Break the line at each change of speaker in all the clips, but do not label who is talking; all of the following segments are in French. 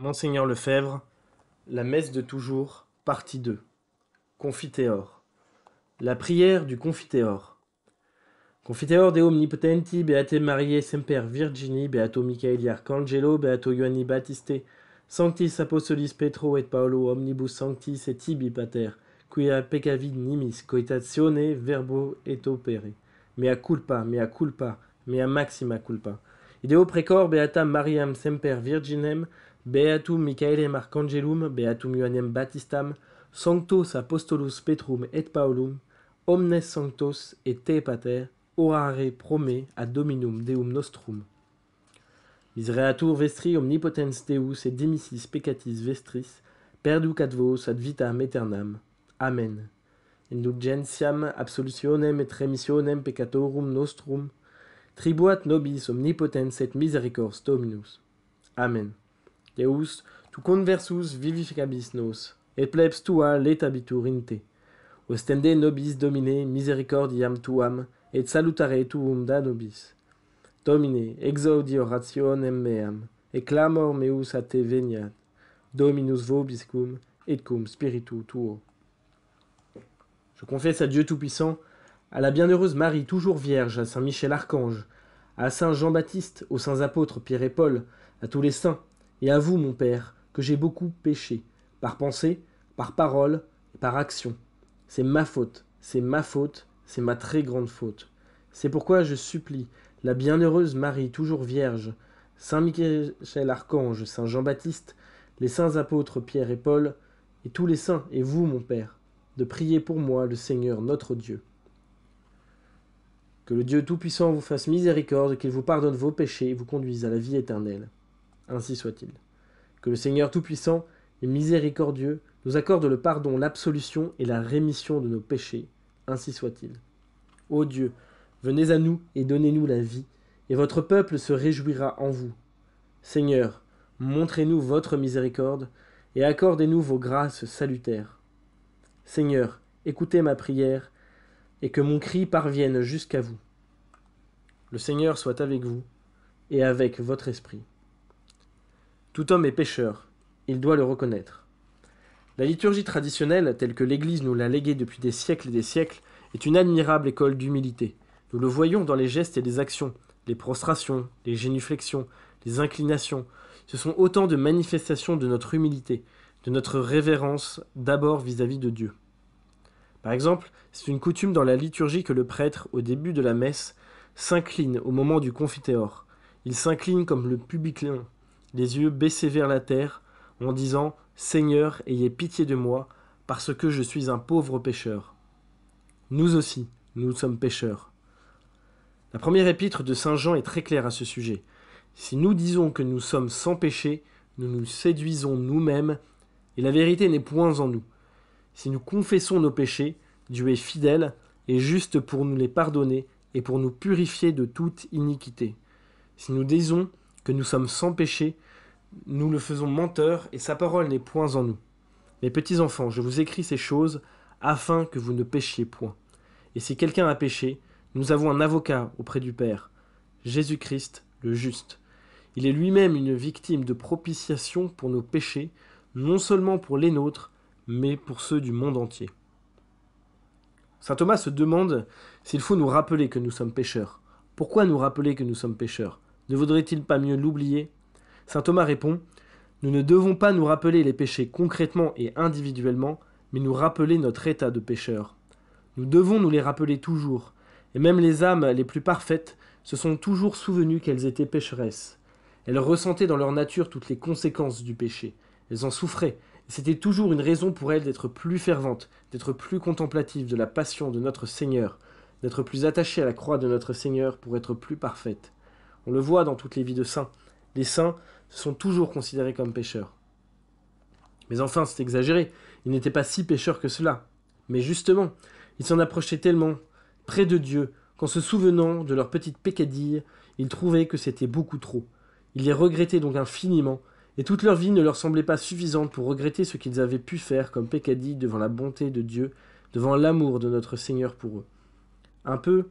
Monseigneur Lefebvre, la messe de toujours, partie 2. Confiteor. La prière du Confiteor. Confiteor de omnipotenti, beate Mariae semper Virgini, beato Michaeli Arcangelo, beato Ioanni Battiste, sanctis apostolis Petro et Paolo, omnibus sanctis et tibi pater, quia peccavi nimis coitatione verbo et opere. Mea culpa, mea maxima culpa. Ideo precor beatam Mariam semper Virginem, beatum Michaelem Arcangelum, beatum Ioannem Baptistam, sanctos apostolus Petrum et Paulum, omnes sanctos et te pater, orare prome ad dominum Deum nostrum. Misereatur vestri omnipotens Deus et dimissis peccatis vestris, perducat vos ad vitam aeternam. Amen. Indulgentiam absolutionem et remissionem peccatorum nostrum, tribuat nobis omnipotens et misericors Dominus. Amen. Deus, tu conversus vivificabis nos, et plebs tua letabitur in te. Ostende nobis Domine misericordiam tuam, et salutare tuum da nobis. Domine, exaudi orationem meam, et clamor meus a te veniat. Dominus vobiscum, et cum spiritu tuo. Je confesse à Dieu Tout-Puissant, à la bienheureuse Marie, toujours vierge, à Saint Michel Archange, à Saint Jean-Baptiste, aux saints apôtres Pierre et Paul, à tous les saints, et à vous, mon Père, que j'ai beaucoup péché, par pensée, par parole et par action. C'est ma faute, c'est ma très grande faute. C'est pourquoi je supplie la bienheureuse Marie, toujours vierge, Saint Michel Archange, Saint Jean-Baptiste, les saints apôtres Pierre et Paul, et tous les saints, et vous, mon Père, de prier pour moi le Seigneur notre Dieu. Que le Dieu Tout-Puissant vous fasse miséricorde, qu'il vous pardonne vos péchés et vous conduise à la vie éternelle. Ainsi soit-il. Que le Seigneur Tout-Puissant et miséricordieux nous accorde le pardon, l'absolution et la rémission de nos péchés. Ainsi soit-il. Ô Dieu, venez à nous et donnez-nous la vie, et votre peuple se réjouira en vous. Seigneur, montrez-nous votre miséricorde, et accordez-nous vos grâces salutaires. Seigneur, écoutez ma prière, et que mon cri parvienne jusqu'à vous. Le Seigneur soit avec vous, et avec votre esprit. Tout homme est pécheur, il doit le reconnaître. La liturgie traditionnelle, telle que l'Église nous l'a léguée depuis des siècles et des siècles, est une admirable école d'humilité. Nous le voyons dans les gestes et les actions, les prostrations, les génuflexions, les inclinations. Ce sont autant de manifestations de notre humilité, de notre révérence d'abord vis-à-vis de Dieu. Par exemple, c'est une coutume dans la liturgie que le prêtre, au début de la messe, s'incline au moment du confiteor. Il s'incline comme le publicain, les yeux baissés vers la terre, en disant « Seigneur, ayez pitié de moi, parce que je suis un pauvre pécheur. » Nous aussi, nous sommes pécheurs. La première épître de Saint Jean est très claire à ce sujet. Si nous disons que nous sommes sans péché, nous nous séduisons nous-mêmes, et la vérité n'est point en nous. Si nous confessons nos péchés, Dieu est fidèle et juste pour nous les pardonner et pour nous purifier de toute iniquité. Si nous disons que nous sommes sans péché, nous le faisons menteur et sa parole n'est point en nous. Mes petits enfants, je vous écris ces choses afin que vous ne péchiez point. Et si quelqu'un a péché, nous avons un avocat auprès du Père, Jésus-Christ le juste. Il est lui-même une victime de propitiation pour nos péchés, non seulement pour les nôtres, mais pour ceux du monde entier. Saint Thomas se demande s'il faut nous rappeler que nous sommes pécheurs. Pourquoi nous rappeler que nous sommes pécheurs? Ne vaudrait-il pas mieux l'oublier? Saint Thomas répond « Nous ne devons pas nous rappeler les péchés concrètement et individuellement, mais nous rappeler notre état de pécheur. Nous devons nous les rappeler toujours, et même les âmes les plus parfaites se sont toujours souvenues qu'elles étaient pécheresses. Elles ressentaient dans leur nature toutes les conséquences du péché. Elles en souffraient, et c'était toujours une raison pour elles d'être plus ferventes, d'être plus contemplatives de la passion de notre Seigneur, d'être plus attachées à la croix de notre Seigneur pour être plus parfaites. On le voit dans toutes les vies de saints. Les saints sont toujours considérés comme pécheurs. Mais enfin, c'est exagéré, ils n'étaient pas si pécheurs que cela. Mais justement, ils s'en approchaient tellement près de Dieu qu'en se souvenant de leurs petites peccadilles, ils trouvaient que c'était beaucoup trop. Ils les regrettaient donc infiniment, et toute leur vie ne leur semblait pas suffisante pour regretter ce qu'ils avaient pu faire comme peccadilles devant la bonté de Dieu, devant l'amour de notre Seigneur pour eux. Un peu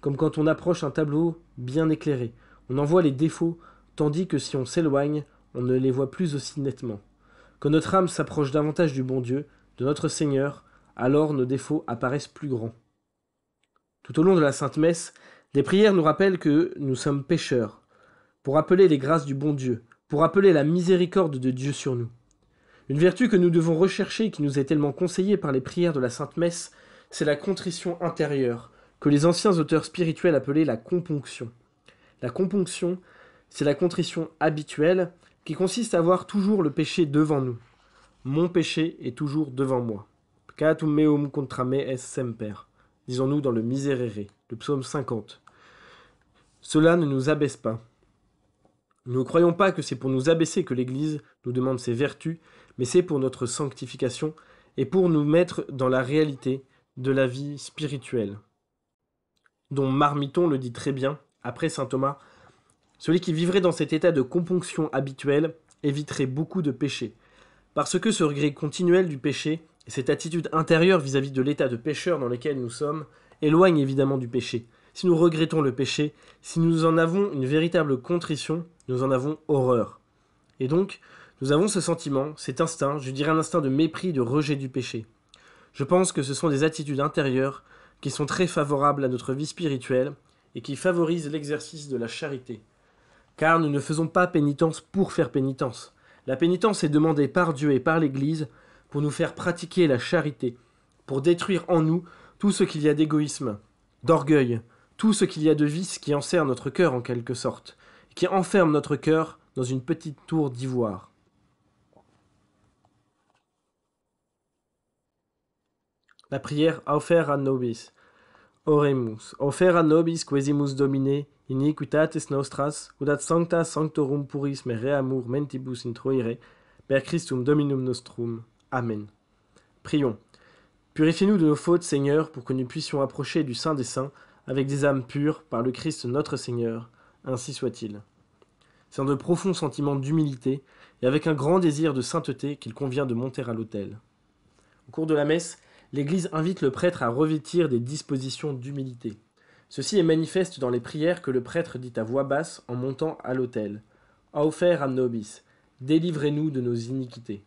comme quand on approche un tableau bien éclairé, on en voit les défauts, tandis que si on s'éloigne, on ne les voit plus aussi nettement. Quand notre âme s'approche davantage du bon Dieu, de notre Seigneur, alors nos défauts apparaissent plus grands. Tout au long de la Sainte Messe, les prières nous rappellent que nous sommes pécheurs, pour appeler les grâces du bon Dieu, pour appeler la miséricorde de Dieu sur nous. Une vertu que nous devons rechercher et qui nous est tellement conseillée par les prières de la Sainte Messe, c'est la contrition intérieure, que les anciens auteurs spirituels appelaient la componction. La componction, c'est la contrition habituelle qui consiste à voir toujours le péché devant nous. Mon péché est toujours devant moi. Peccatum meum contra me est semper. Disons-nous dans le Miserere, le psaume 50. Cela ne nous abaisse pas. Nous ne croyons pas que c'est pour nous abaisser que l'Église nous demande ses vertus, mais c'est pour notre sanctification et pour nous mettre dans la réalité de la vie spirituelle, dont Marmiton le dit très bien, après saint Thomas, celui qui vivrait dans cet état de componction habituelle éviterait beaucoup de péchés, parce que ce regret continuel du péché et cette attitude intérieure vis-à-vis de l'état de pécheur dans lequel nous sommes éloignent évidemment du péché. Si nous regrettons le péché, si nous en avons une véritable contrition, nous en avons horreur. Et donc, nous avons ce sentiment, cet instinct, je dirais un instinct de mépris, de rejet du péché. Je pense que ce sont des attitudes intérieures qui sont très favorables à notre vie spirituelle et qui favorisent l'exercice de la charité. Car nous ne faisons pas pénitence pour faire pénitence. La pénitence est demandée par Dieu et par l'Église pour nous faire pratiquer la charité, pour détruire en nous tout ce qu'il y a d'égoïsme, d'orgueil, tout ce qu'il y a de vice qui enserre notre cœur en quelque sorte, qui enferme notre cœur dans une petite tour d'ivoire. La prière Aufer a nobis. Oremus. Aufer a nobis quesimus Domine, iniquitates nostras, udat sancta sanctorum puris mereamur mentibus introire, per Christum Dominum nostrum. Amen. Prions. Purifiez-nous de nos fautes, Seigneur, pour que nous puissions approcher du Saint des Saints avec des âmes pures par le Christ notre Seigneur. Ainsi soit-il. C'est dans de profonds sentiments d'humilité et avec un grand désir de sainteté qu'il convient de monter à l'autel. Au cours de la messe, l'Église invite le prêtre à revêtir des dispositions d'humilité. Ceci est manifeste dans les prières que le prêtre dit à voix basse en montant à l'autel. Aufer a nobis, délivrez-nous de nos iniquités.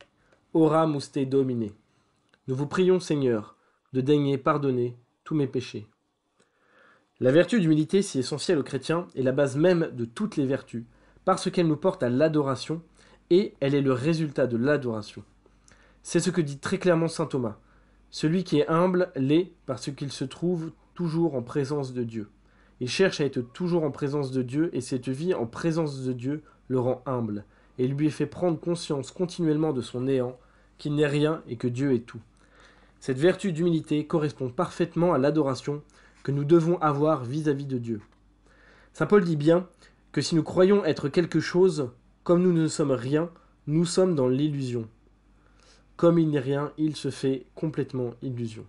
Ora muste Domine. Nous vous prions, Seigneur, de daigner pardonner tous mes péchés. La vertu d'humilité, si essentielle aux chrétiens, est la base même de toutes les vertus, parce qu'elle nous porte à l'adoration, et elle est le résultat de l'adoration. C'est ce que dit très clairement saint Thomas. Celui qui est humble l'est parce qu'il se trouve toujours en présence de Dieu. Il cherche à être toujours en présence de Dieu, et cette vie en présence de Dieu le rend humble, et lui fait prendre conscience continuellement de son néant, qu'il n'est rien et que Dieu est tout. Cette vertu d'humilité correspond parfaitement à l'adoration que nous devons avoir vis-à-vis de Dieu. Saint Paul dit bien que si nous croyons être quelque chose, comme nous ne sommes rien, nous sommes dans l'illusion. Comme il n'est rien, il se fait complètement illusion.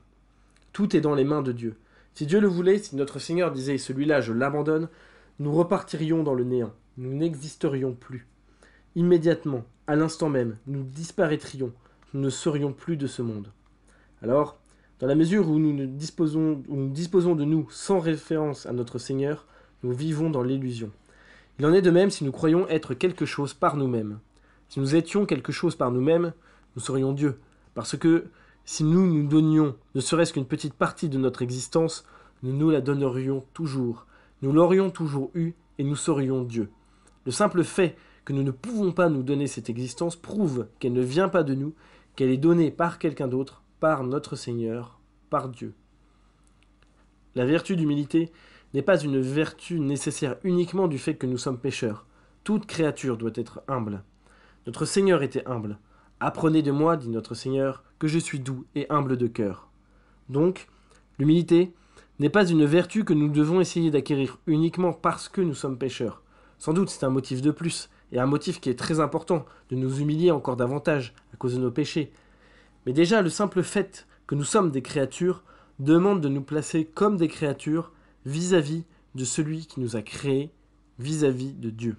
Tout est dans les mains de Dieu. Si Dieu le voulait, si notre Seigneur disait « celui-là, je l'abandonne », nous repartirions dans le néant, nous n'existerions plus. Immédiatement, à l'instant même, nous disparaîtrions, nous ne serions plus de ce monde. Alors, dans la mesure où nous disposons de nous sans référence à notre Seigneur, nous vivons dans l'illusion. Il en est de même si nous croyons être quelque chose par nous-mêmes. Si nous étions quelque chose par nous-mêmes, nous serions Dieu, parce que si nous nous donnions ne serait-ce qu'une petite partie de notre existence, nous nous la donnerions toujours. Nous l'aurions toujours eue et nous serions Dieu. Le simple fait que nous ne pouvons pas nous donner cette existence prouve qu'elle ne vient pas de nous, qu'elle est donnée par quelqu'un d'autre, par notre Seigneur, par Dieu. La vertu d'humilité n'est pas une vertu nécessaire uniquement du fait que nous sommes pécheurs. Toute créature doit être humble. Notre Seigneur était humble. Apprenez de moi, dit notre Seigneur, que je suis doux et humble de cœur. Donc, l'humilité n'est pas une vertu que nous devons essayer d'acquérir uniquement parce que nous sommes pécheurs. Sans doute c'est un motif de plus, et un motif qui est très important, de nous humilier encore davantage à cause de nos péchés. Mais déjà, le simple fait que nous sommes des créatures demande de nous placer comme des créatures vis-à-vis de celui qui nous a créés, vis-à-vis de Dieu.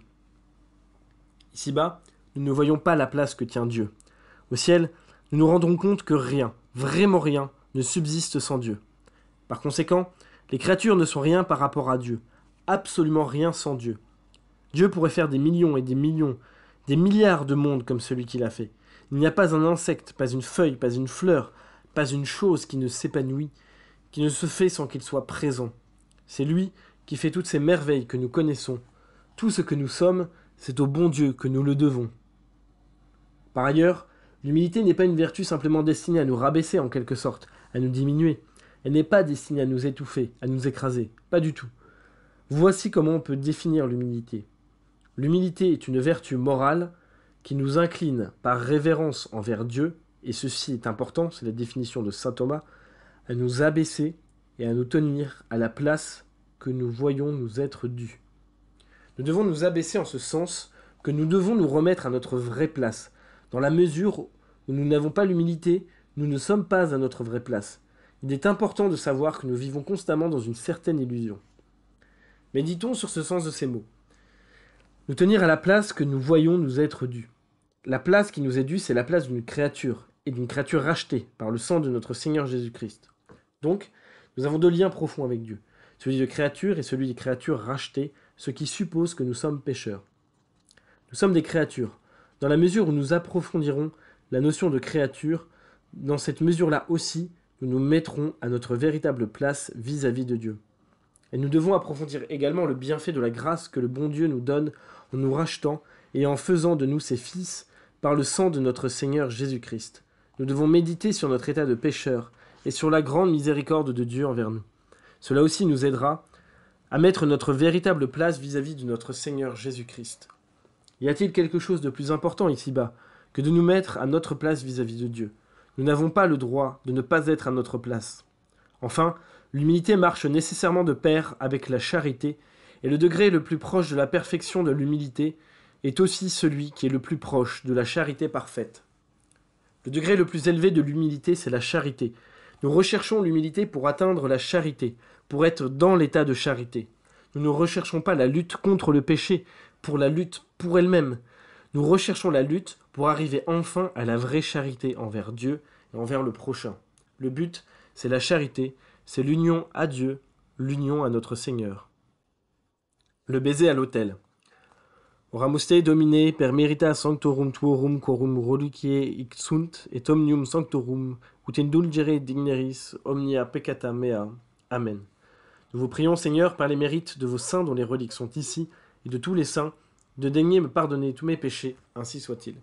Ici-bas, nous ne voyons pas la place que tient Dieu. Au ciel, nous nous rendrons compte que rien, vraiment rien, ne subsiste sans Dieu. Par conséquent, les créatures ne sont rien par rapport à Dieu, absolument rien sans Dieu. Dieu pourrait faire des millions et des millions Des milliards de mondes comme celui qu'il a fait. Il n'y a pas un insecte, pas une feuille, pas une fleur, pas une chose qui ne s'épanouit, qui ne se fait sans qu'il soit présent. C'est lui qui fait toutes ces merveilles que nous connaissons. Tout ce que nous sommes, c'est au bon Dieu que nous le devons. Par ailleurs, l'humilité n'est pas une vertu simplement destinée à nous rabaisser en quelque sorte, à nous diminuer. Elle n'est pas destinée à nous étouffer, à nous écraser, pas du tout. Voici comment on peut définir l'humilité. L'humilité est une vertu morale qui nous incline par révérence envers Dieu, et ceci est important, c'est la définition de saint Thomas, à nous abaisser et à nous tenir à la place que nous voyons nous être due. Nous devons nous abaisser en ce sens que nous devons nous remettre à notre vraie place. Dans la mesure où nous n'avons pas l'humilité, nous ne sommes pas à notre vraie place. Il est important de savoir que nous vivons constamment dans une certaine illusion. Méditons sur ce sens de ces mots. Nous tenir à la place que nous voyons nous être due. La place qui nous est due, c'est la place d'une créature, et d'une créature rachetée par le sang de notre Seigneur Jésus-Christ. Donc, nous avons deux liens profonds avec Dieu, celui de créature et celui des créatures rachetées, ce qui suppose que nous sommes pécheurs. Nous sommes des créatures. Dans la mesure où nous approfondirons la notion de créature, dans cette mesure-là aussi, nous nous mettrons à notre véritable place vis-à-vis de Dieu. Et nous devons approfondir également le bienfait de la grâce que le bon Dieu nous donne en nous rachetant et en faisant de nous ses fils par le sang de notre Seigneur Jésus-Christ. Nous devons méditer sur notre état de pécheur et sur la grande miséricorde de Dieu envers nous. Cela aussi nous aidera à mettre notre véritable place vis-à-vis de notre Seigneur Jésus-Christ. Y a-t-il quelque chose de plus important ici-bas que de nous mettre à notre place vis-à-vis de Dieu? Nous n'avons pas le droit de ne pas être à notre place. Enfin, l'humilité marche nécessairement de pair avec la charité, et le degré le plus proche de la perfection de l'humilité est aussi celui qui est le plus proche de la charité parfaite. Le degré le plus élevé de l'humilité, c'est la charité. Nous recherchons l'humilité pour atteindre la charité, pour être dans l'état de charité. Nous ne recherchons pas la lutte contre le péché, pour la lutte pour elle-même. Nous recherchons la lutte pour arriver enfin à la vraie charité envers Dieu et envers le prochain. Le but, c'est la charité, c'est l'union à Dieu, l'union à notre Seigneur. Le baiser à l'autel. Oramus te Domine per merita sanctorum tuorum quorum reliquiae ixunt et omnium sanctorum ut indulgere digneris omnia peccata mea. Amen. Nous vous prions, Seigneur, par les mérites de vos saints dont les reliques sont ici, et de tous les saints, de daigner me pardonner tous mes péchés, ainsi soit-il.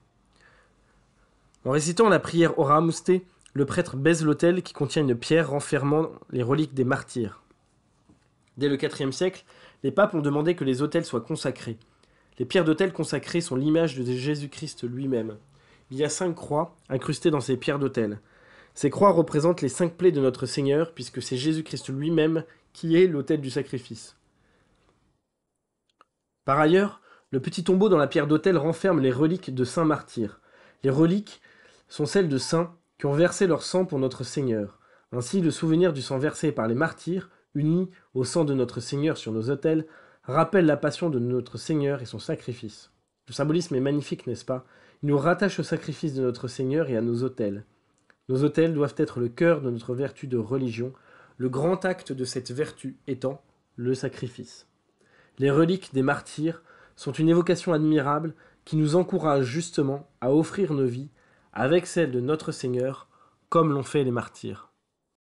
En récitant la prière Oramus te, le prêtre baise l'autel qui contient une pierre renfermant les reliques des martyrs. Dès le IVe siècle, les papes ont demandé que les autels soient consacrés. Les pierres d'autel consacrées sont l'image de Jésus-Christ lui-même. Il y a 5 croix incrustées dans ces pierres d'autel. Ces croix représentent les 5 plaies de notre Seigneur, puisque c'est Jésus-Christ lui-même qui est l'autel du sacrifice. Par ailleurs, le petit tombeau dans la pierre d'autel renferme les reliques de saints martyrs. Les reliques sont celles de saints qui ont versé leur sang pour notre Seigneur. Ainsi, le souvenir du sang versé par les martyrs, uni au sang de notre Seigneur sur nos autels, rappelle la passion de notre Seigneur et son sacrifice. Le symbolisme est magnifique, n'est-ce pas? Il nous rattache au sacrifice de notre Seigneur et à nos autels. Nos autels doivent être le cœur de notre vertu de religion, le grand acte de cette vertu étant le sacrifice. Les reliques des martyrs sont une évocation admirable qui nous encourage justement à offrir nos vies avec celles de notre Seigneur, comme l'ont fait les martyrs.